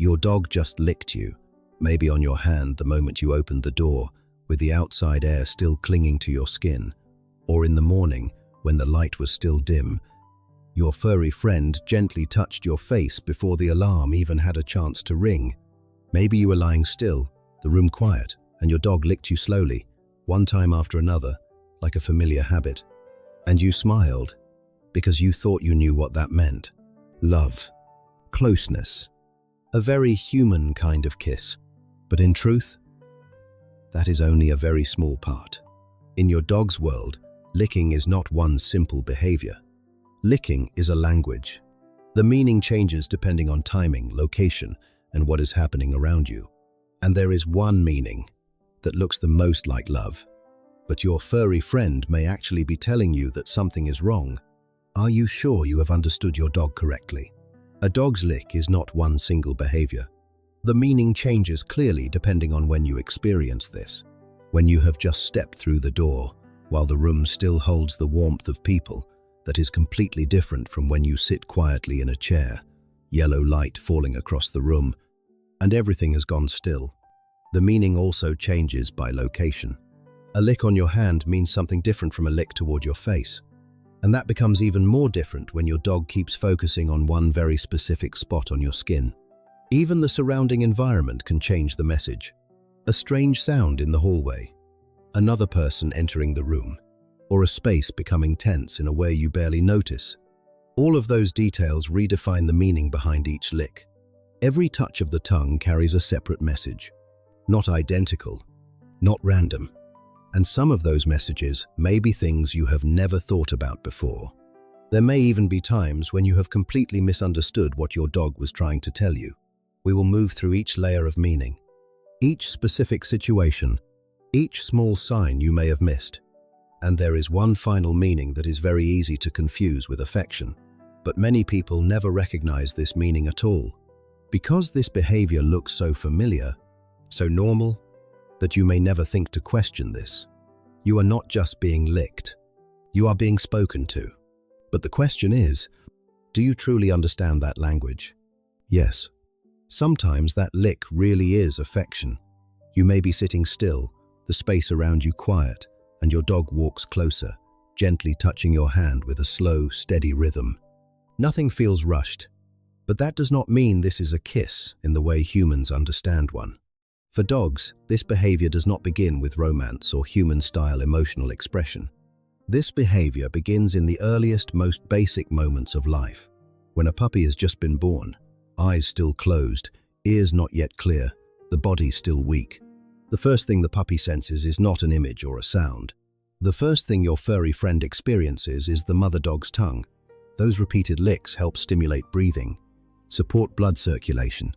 Your dog just licked you, maybe on your hand the moment you opened the door, with the outside air still clinging to your skin. Or in the morning, when the light was still dim, your furry friend gently touched your face before the alarm even had a chance to ring. Maybe you were lying still, the room quiet, and your dog licked you slowly, one time after another, like a familiar habit. And you smiled, because you thought you knew what that meant. Love. Closeness. A very human kind of kiss. But in truth, that is only a very small part. In your dog's world, licking is not one simple behavior. Licking is a language. The meaning changes depending on timing, location, and what is happening around you. And there is one meaning that looks the most like love. But your furry friend may actually be telling you that something is wrong. Are you sure you have understood your dog correctly? A dog's lick is not one single behavior. The meaning changes clearly depending on when you experience this. When you have just stepped through the door, while the room still holds the warmth of people, that is completely different from when you sit quietly in a chair, yellow light falling across the room, and everything has gone still. The meaning also changes by location. A lick on your hand means something different from a lick toward your face. And that becomes even more different when your dog keeps focusing on one very specific spot on your skin. Even the surrounding environment can change the message. A strange sound in the hallway, another person entering the room, or a space becoming tense in a way you barely notice. All of those details redefine the meaning behind each lick. Every touch of the tongue carries a separate message. Not identical, not random. And some of those messages may be things you have never thought about before. There may even be times when you have completely misunderstood what your dog was trying to tell you. We will move through each layer of meaning, each specific situation, each small sign you may have missed. And there is one final meaning that is very easy to confuse with affection. But many people never recognize this meaning at all. Because this behavior looks so familiar, so normal, that you may never think to question this. You are not just being licked. You are being spoken to. But the question is, do you truly understand that language? Yes. Sometimes that lick really is affection. You may be sitting still, the space around you quiet, and your dog walks closer, gently touching your hand with a slow, steady rhythm. Nothing feels rushed, but that does not mean this is a kiss in the way humans understand one. For dogs, this behavior does not begin with romance or human-style emotional expression. This behavior begins in the earliest, most basic moments of life. When a puppy has just been born, eyes still closed, ears not yet clear, the body still weak. The first thing the puppy senses is not an image or a sound. The first thing your furry friend experiences is the mother dog's tongue. Those repeated licks help stimulate breathing, support blood circulation,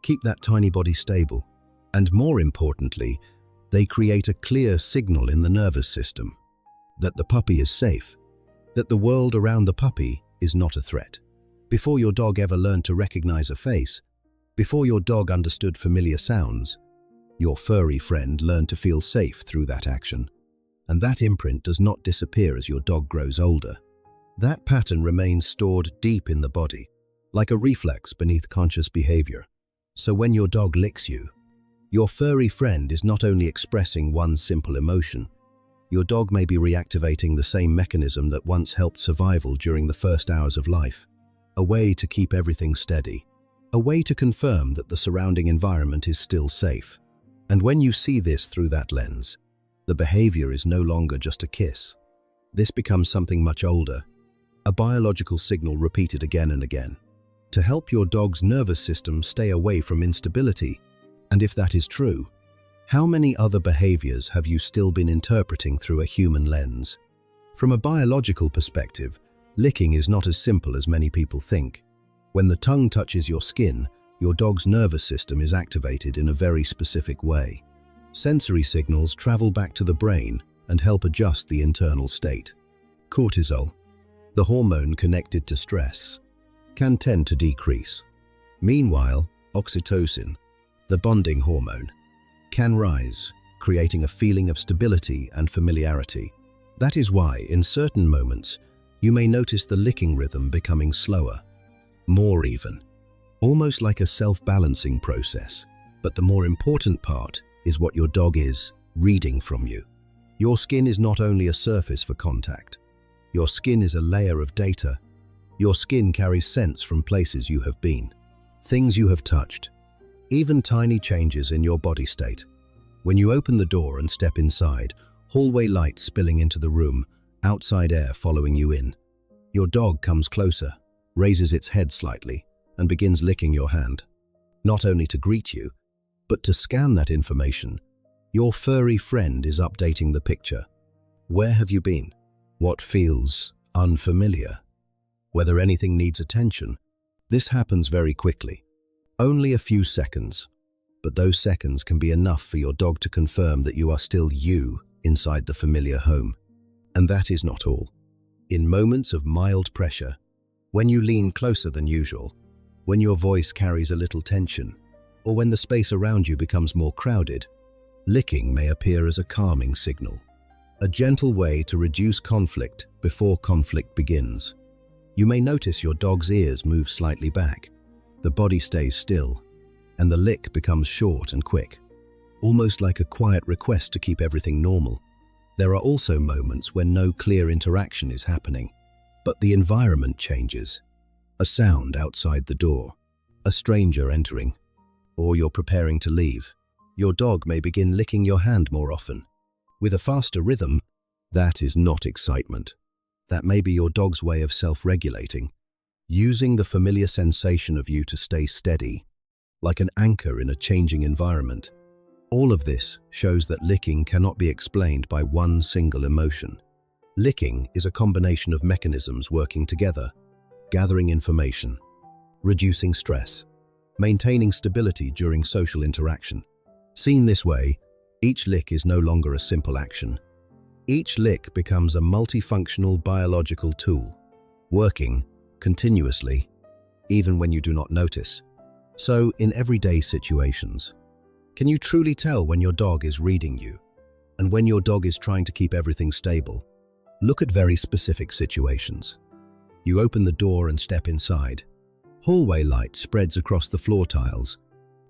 keep that tiny body stable, and more importantly, they create a clear signal in the nervous system that the puppy is safe, that the world around the puppy is not a threat. Before your dog ever learned to recognize a face, before your dog understood familiar sounds, your furry friend learned to feel safe through that action. And that imprint does not disappear as your dog grows older. That pattern remains stored deep in the body, like a reflex beneath conscious behavior. So when your dog licks you, your furry friend is not only expressing one simple emotion. Your dog may be reactivating the same mechanism that once helped survival during the first hours of life. A way to keep everything steady. A way to confirm that the surrounding environment is still safe. And when you see this through that lens, the behavior is no longer just a kiss. This becomes something much older, a biological signal repeated again and again, to help your dog's nervous system stay away from instability. And if that is true, how many other behaviors have you still been interpreting through a human lens? From a biological perspective, licking is not as simple as many people think. When the tongue touches your skin, your dog's nervous system is activated in a very specific way. Sensory signals travel back to the brain and help adjust the internal state. Cortisol, the hormone connected to stress, can tend to decrease. Meanwhile, oxytocin, the bonding hormone, can rise, creating a feeling of stability and familiarity. That is why, in certain moments, you may notice the licking rhythm becoming slower, more even. almost like a self-balancing process. But the more important part is what your dog is reading from you. Your skin is not only a surface for contact. Your skin is a layer of data. Your skin carries scents from places you have been, things you have touched, even tiny changes in your body state. When you open the door and step inside, hallway light spilling into the room, outside air following you in. Your dog comes closer, raises its head slightly, and begins licking your hand. Not only to greet you, but to scan that information. Your furry friend is updating the picture. Where have you been? What feels unfamiliar? Whether anything needs attention. This happens very quickly. Only a few seconds. But those seconds can be enough for your dog to confirm that you are still you inside the familiar home. And that is not all. In moments of mild pressure, when you lean closer than usual, when your voice carries a little tension, or when the space around you becomes more crowded, licking may appear as a calming signal, a gentle way to reduce conflict before conflict begins. You may notice your dog's ears move slightly back, the body stays still, and the lick becomes short and quick, almost like a quiet request to keep everything normal. There are also moments when no clear interaction is happening, but the environment changes. A sound outside the door, a stranger entering, or you're preparing to leave. Your dog may begin licking your hand more often. With a faster rhythm, that is not excitement. That may be your dog's way of self-regulating, using the familiar sensation of you to stay steady, like an anchor in a changing environment. All of this shows that licking cannot be explained by one single emotion. Licking is a combination of mechanisms working together, gathering information, reducing stress, maintaining stability during social interaction. Seen this way, each lick is no longer a simple action. Each lick becomes a multifunctional biological tool, working continuously, even when you do not notice. So, in everyday situations, can you truly tell when your dog is reading you and when your dog is trying to keep everything stable? Look at very specific situations. You open the door and step inside. Hallway light spreads across the floor tiles.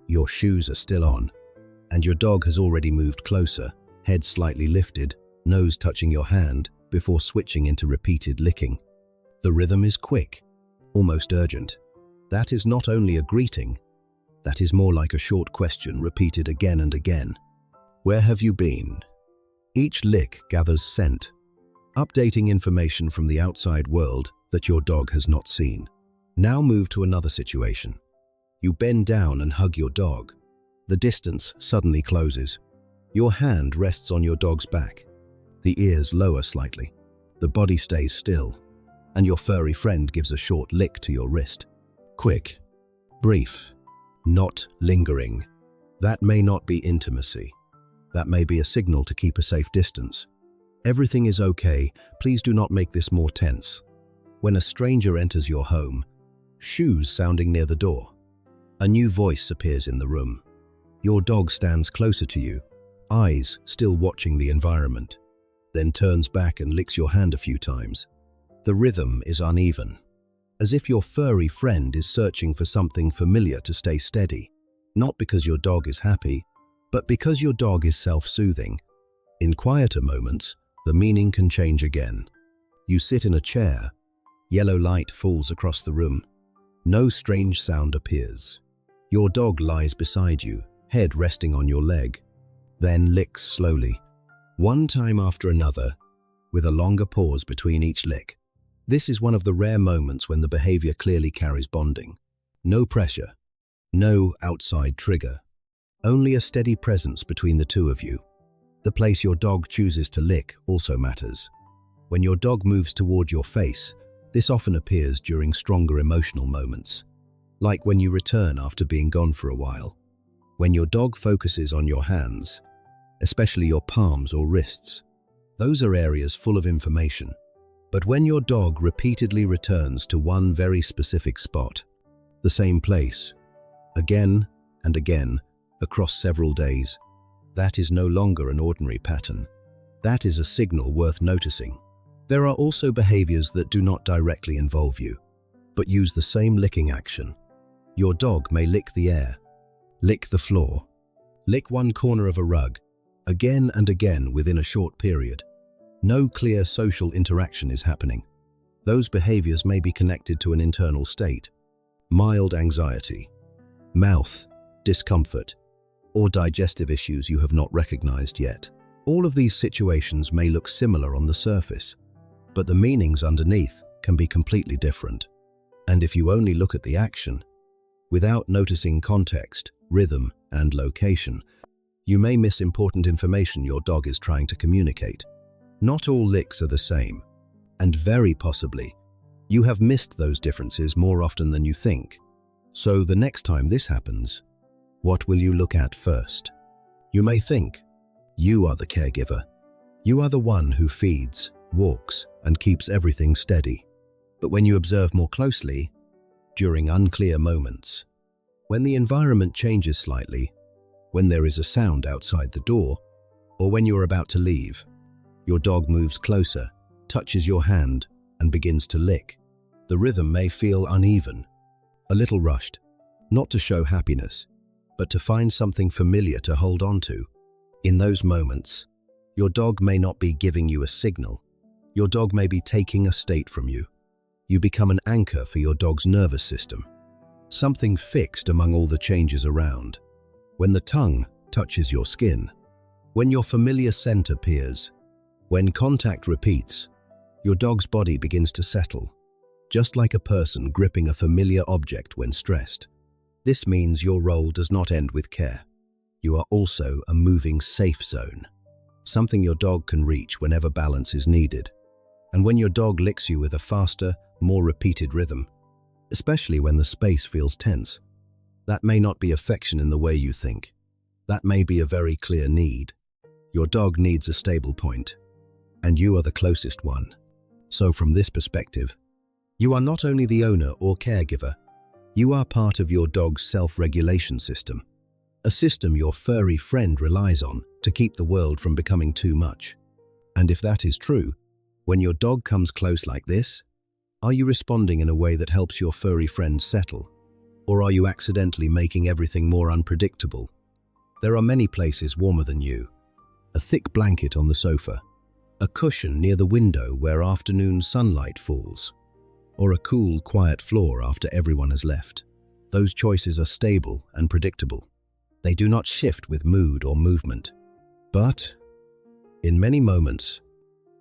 Your shoes are still on, and your dog has already moved closer, head slightly lifted, nose touching your hand, before switching into repeated licking. The rhythm is quick, almost urgent. That is not only a greeting, that is more like a short question repeated again and again. Where have you been? Each lick gathers scent, updating information from the outside world that your dog has not seen. Now move to another situation. You bend down and hug your dog. The distance suddenly closes. Your hand rests on your dog's back. The ears lower slightly. The body stays still, and your furry friend gives a short lick to your wrist. Quick, brief, not lingering. That may not be intimacy. That may be a signal to keep a safe distance. Everything is okay, please do not make this more tense. When a stranger enters your home, shoes sounding near the door. A new voice appears in the room. Your dog stands closer to you, eyes still watching the environment, then turns back and licks your hand a few times. The rhythm is uneven, as if your furry friend is searching for something familiar to stay steady, not because your dog is happy, but because your dog is self-soothing. In quieter moments, the meaning can change again. You sit in a chair. Yellow light falls across the room. No strange sound appears. Your dog lies beside you, head resting on your leg, then licks slowly, one time after another, with a longer pause between each lick. This is one of the rare moments when the behavior clearly carries bonding. No pressure, no outside trigger, only a steady presence between the two of you. The place your dog chooses to lick also matters. When your dog moves toward your face, this often appears during stronger emotional moments, like when you return after being gone for a while. When your dog focuses on your hands, especially your palms or wrists, those are areas full of information. But when your dog repeatedly returns to one very specific spot, the same place, again and again, across several days, that is no longer an ordinary pattern. That is a signal worth noticing. There are also behaviors that do not directly involve you, but use the same licking action. Your dog may lick the air, lick the floor, lick one corner of a rug, again and again within a short period. No clear social interaction is happening. Those behaviors may be connected to an internal state, mild anxiety, mouth discomfort, or digestive issues you have not recognized yet. All of these situations may look similar on the surface, but the meanings underneath can be completely different. And if you only look at the action, without noticing context, rhythm, and location, you may miss important information your dog is trying to communicate. Not all licks are the same, and very possibly, you have missed those differences more often than you think. So the next time this happens, what will you look at first? You may think, you are the caregiver. You are the one who feeds, walks, and keeps everything steady. But when you observe more closely, during unclear moments, when the environment changes slightly, when there is a sound outside the door, or when you're about to leave, your dog moves closer, touches your hand, and begins to lick. The rhythm may feel uneven, a little rushed, not to show happiness, but to find something familiar to hold on to. In those moments, your dog may not be giving you a signal. Your dog may be taking a state from you. You become an anchor for your dog's nervous system, something fixed among all the changes around. When the tongue touches your skin, when your familiar scent appears, when contact repeats, your dog's body begins to settle, just like a person gripping a familiar object when stressed. This means your role does not end with care. You are also a moving safe zone, something your dog can reach whenever balance is needed. And when your dog licks you with a faster, more repeated rhythm, especially when the space feels tense, that may not be affection in the way you think. That may be a very clear need. Your dog needs a stable point, and you are the closest one. So from this perspective, you are not only the owner or caregiver, you are part of your dog's self-regulation system, a system your furry friend relies on to keep the world from becoming too much. And if that is true, when your dog comes close like this, are you responding in a way that helps your furry friend settle? Or are you accidentally making everything more unpredictable? There are many places warmer than you. A thick blanket on the sofa, a cushion near the window where afternoon sunlight falls, or a cool, quiet floor after everyone has left. Those choices are stable and predictable. They do not shift with mood or movement. But, in many moments,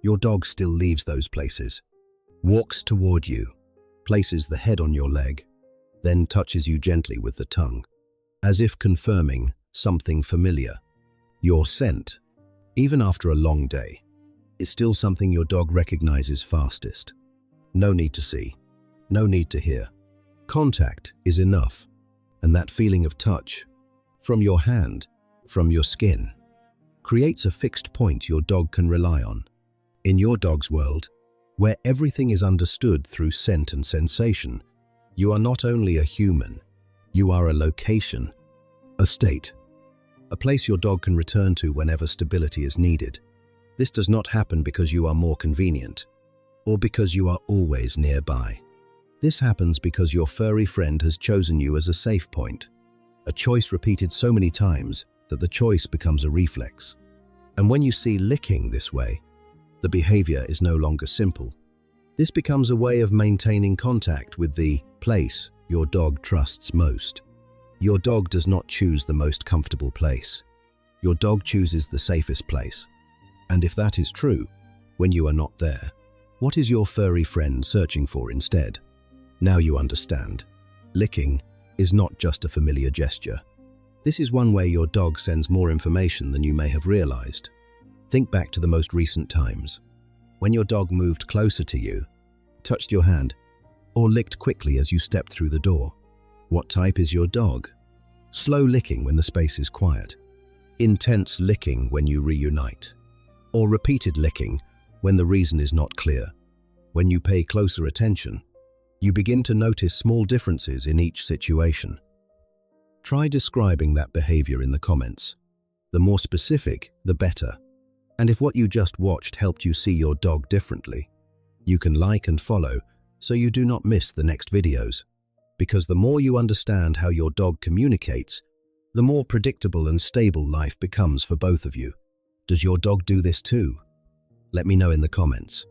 your dog still leaves those places, walks toward you, places the head on your leg, then touches you gently with the tongue, as if confirming something familiar. Your scent, even after a long day, is still something your dog recognizes fastest. No need to see, no need to hear. Contact is enough, and that feeling of touch, from your hand, from your skin, creates a fixed point your dog can rely on. In your dog's world, where everything is understood through scent and sensation, you are not only a human, you are a location, a state, a place your dog can return to whenever stability is needed. This does not happen because you are more convenient, or because you are always nearby. This happens because your furry friend has chosen you as a safe point, a choice repeated so many times that the choice becomes a reflex. And when you see licking this way, the behavior is no longer simple. This becomes a way of maintaining contact with the place your dog trusts most. Your dog does not choose the most comfortable place. Your dog chooses the safest place. And if that is true, when you are not there, what is your furry friend searching for instead? Now you understand. Licking is not just a familiar gesture. This is one way your dog sends more information than you may have realized. Think back to the most recent times, when your dog moved closer to you, touched your hand, or licked quickly as you stepped through the door. What type is your dog? Slow licking when the space is quiet, intense licking when you reunite, or repeated licking when the reason is not clear. When you pay closer attention, you begin to notice small differences in each situation. Try describing that behavior in the comments. The more specific, the better. And if what you just watched helped you see your dog differently, you can like and follow so you do not miss the next videos. because the more you understand how your dog communicates, the more predictable and stable life becomes for both of you. Does your dog do this too? Let me know in the comments.